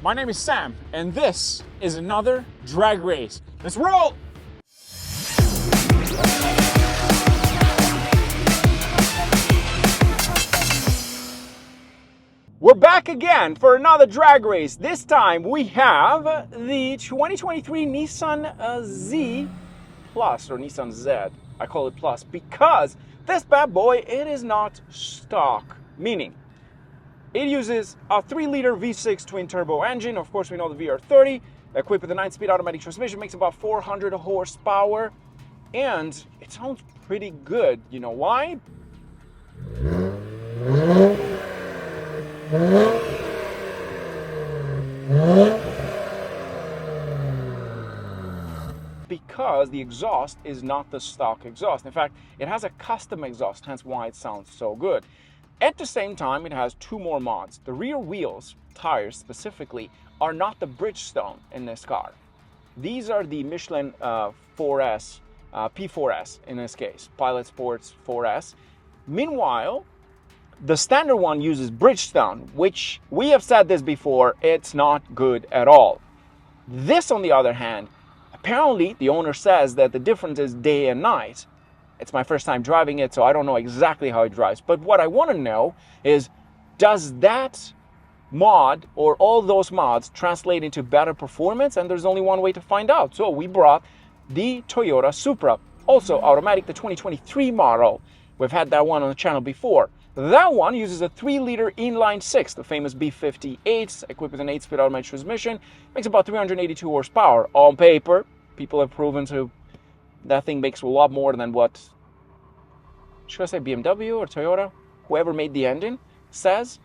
My name is Sam, and this is another drag race. Let's roll! We're back again for another drag race. This time we have the 2023 Nissan Z Plus, or Nissan Z. I call it Plus because this bad boy, it is not stock, meaning it uses a 3-liter V6 twin-turbo engine. Of course, we know the VR30, equipped with a 9-speed automatic transmission, makes about 400 horsepower, and it sounds pretty good. You know why? Because the exhaust is not the stock exhaust. In fact, it has a custom exhaust, hence why it sounds so good. At the same time, it has 2 more mods. The rear wheels, tires specifically, are not the Bridgestone in this car. These are the Michelin 4S, P4S in this case, Pilot Sports 4S. Meanwhile, the standard one uses Bridgestone, which we have said this before, it's not good at all. This, on the other hand, apparently the owner says that the difference is day and night. It's my first time driving it, so I don't know exactly how it drives. But what I want to know is, does that mod or all those mods translate into better performance? And there's only one way to find out. So we brought the Toyota Supra, also automatic, the 2023 model. We've had that one on the channel before. That one uses a 3-liter inline-6, the famous B58, equipped with an 8-speed automatic transmission. Makes about 382 horsepower. On paper, people have proven to that thing makes a lot more than what, should I say BMW or Toyota, whoever made the engine, says.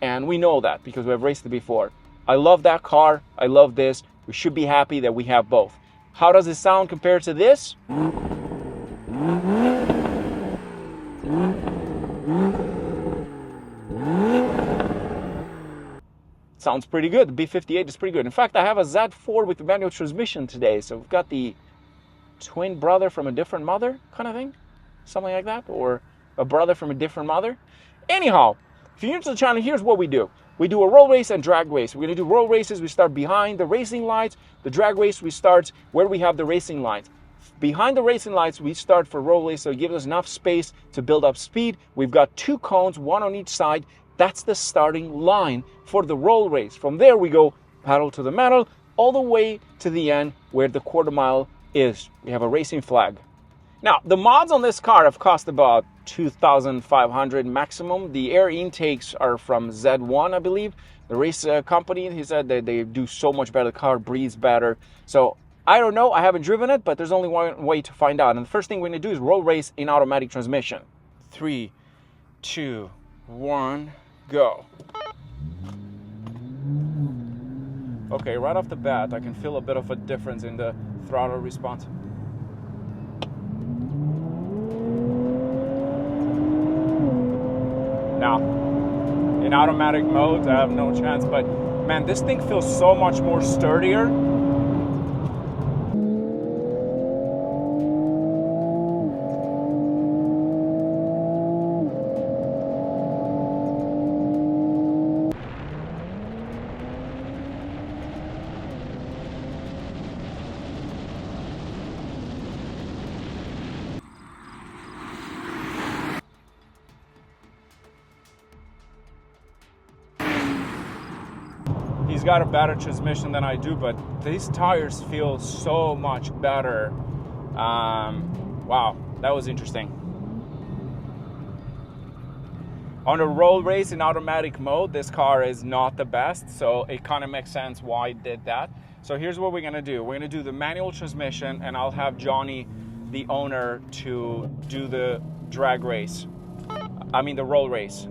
And we know that because we have raced it before. I love that car. I love this. We should be happy that we have both. How does it sound compared to this? Sounds pretty good. The B58 is pretty good. In fact, I have a Z4 with the manual transmission today. So we've got the twin brother from a different mother kind of thing. Something like that. Or a brother from a different mother. Anyhow, if you're new to the channel, here's what we do. We do a roll race and drag race. We're going to do roll races. We start behind the racing lights. The drag race, we start where we have the racing lights. Behind the racing lights, we start for roll race, so it gives us enough space to build up speed. We've got 2 cones, 1 on each side. That's the starting line for the roll race. From there, we go pedal to the metal, all the way to the end where the quarter mile is. We have a racing flag. Now, the mods on this car have cost about $2,500 maximum. The air intakes are from Z1, I believe. The race company, he said that they do so much better. The car breathes better. So I don't know. I haven't driven it, but there's only one way to find out. And the first thing we're going to do is roll race in automatic transmission. 3, 2, 1, go. Okay, right off the bat, I can feel a bit of a difference in the throttle response. Now, in automatic mode, I have no chance, but man, this thing feels so much more sturdier. He's got a better transmission than I do, but these tires feel so much better. Wow, that was interesting. On a roll race in automatic mode, this car is not the best, so it kind of makes sense why it did that. So here's what we're gonna do. We're gonna do the manual transmission, and I'll have Johnny, the owner, to do the drag race. I mean the roll race.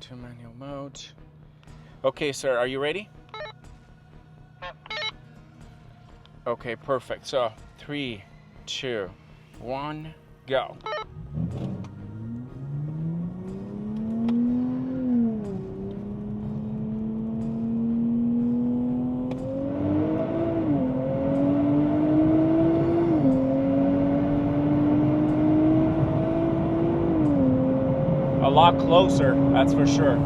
into manual mode. Okay, sir, are you ready? Okay, perfect. So 3, 2, 1, go. A lot closer, that's for sure.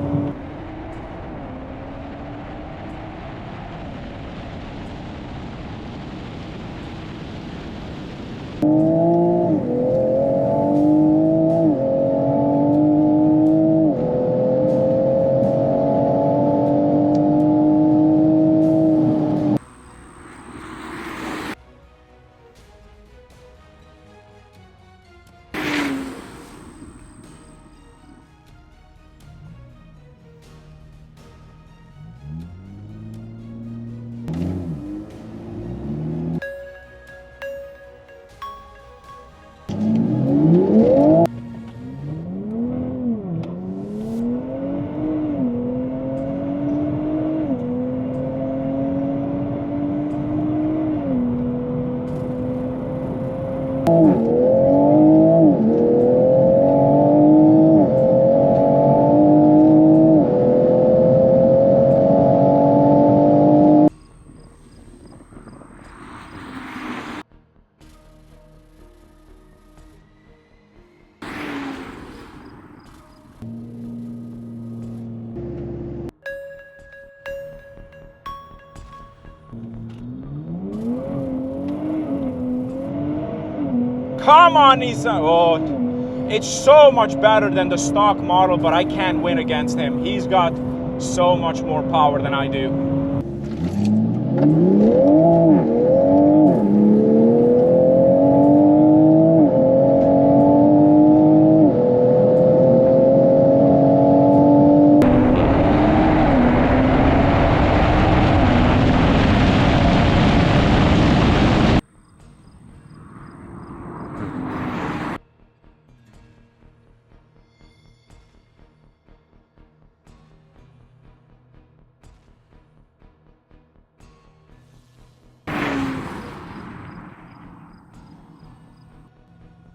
Come on, Nissan. Oh, it's so much better than the stock model, but I can't win against him. He's got so much more power than I do.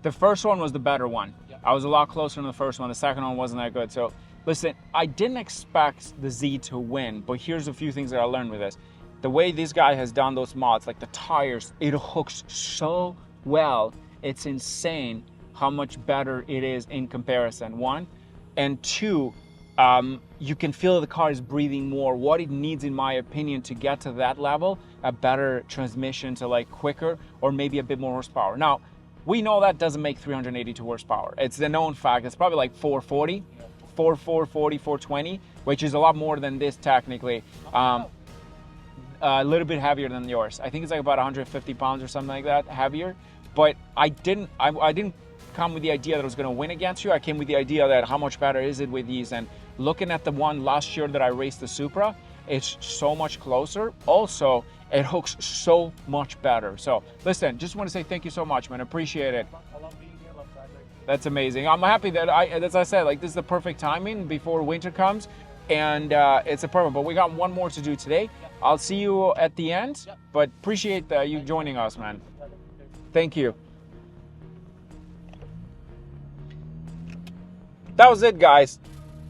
The first one was the better one. Yeah. I was a lot closer than the first one. The second one wasn't that good. So listen, I didn't expect the Z to win, but here's a few things that I learned with this. The way this guy has done those mods, like the tires, it hooks so well. It's insane how much better it is in comparison, one. And two, you can feel the car is breathing more. What it needs, in my opinion, to get to that level, a better transmission to like quicker or maybe a bit more horsepower. Now, we know that doesn't make 382 horsepower. It's the known fact. It's probably like 440, 420, which is a lot more than this technically. A little bit heavier than yours. I think it's like about 150 pounds or something like that, heavier. But I didn't come with the idea that I was going to win against you. I came with the idea that how much better is it with these. And looking at the one last year that I raced, the Supra, it's so much closer. Also, it hooks so much better. So listen, just want to say thank you so much, man. Appreciate it. I love being here, love driving. That's amazing. I'm happy that as I said, like this is the perfect timing before winter comes, and it's a perfect. But we got one more to do today. Yeah. I'll see you at the end. Yeah. But appreciate you joining us, man. Thank you. That was it, guys.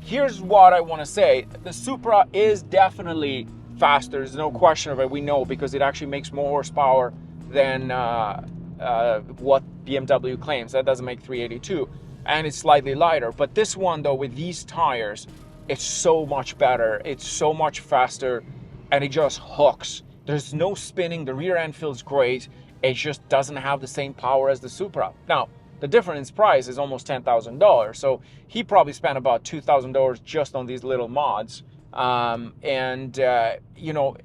Here's what I want to say. The Supra is definitely faster. There's no question of it. We know because it actually makes more horsepower than what BMW claims. That doesn't make 382, and it's slightly lighter. But this one, though, with these tires, it's so much better. It's so much faster, and it just hooks. There's no spinning. The rear end feels great. It just doesn't have the same power as the Supra. Now, the difference in price is almost $10,000. So he probably spent about $2,000 just on these little mods. You know,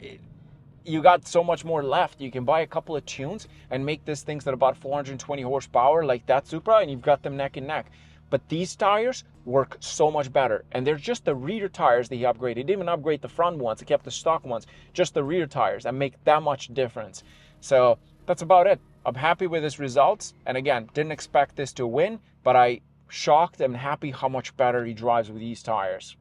you got so much more left. You can buy a couple of tunes and make these things at about 420 horsepower like that Supra, and you've got them neck and neck. But these tires work so much better, and they're just the rear tires that he upgraded. He didn't even upgrade the front ones. He kept the stock ones, just the rear tires, and make that much difference. So that's about it. I'm happy with his results, and again, didn't expect this to win, but I shocked and happy how much better he drives with these tires.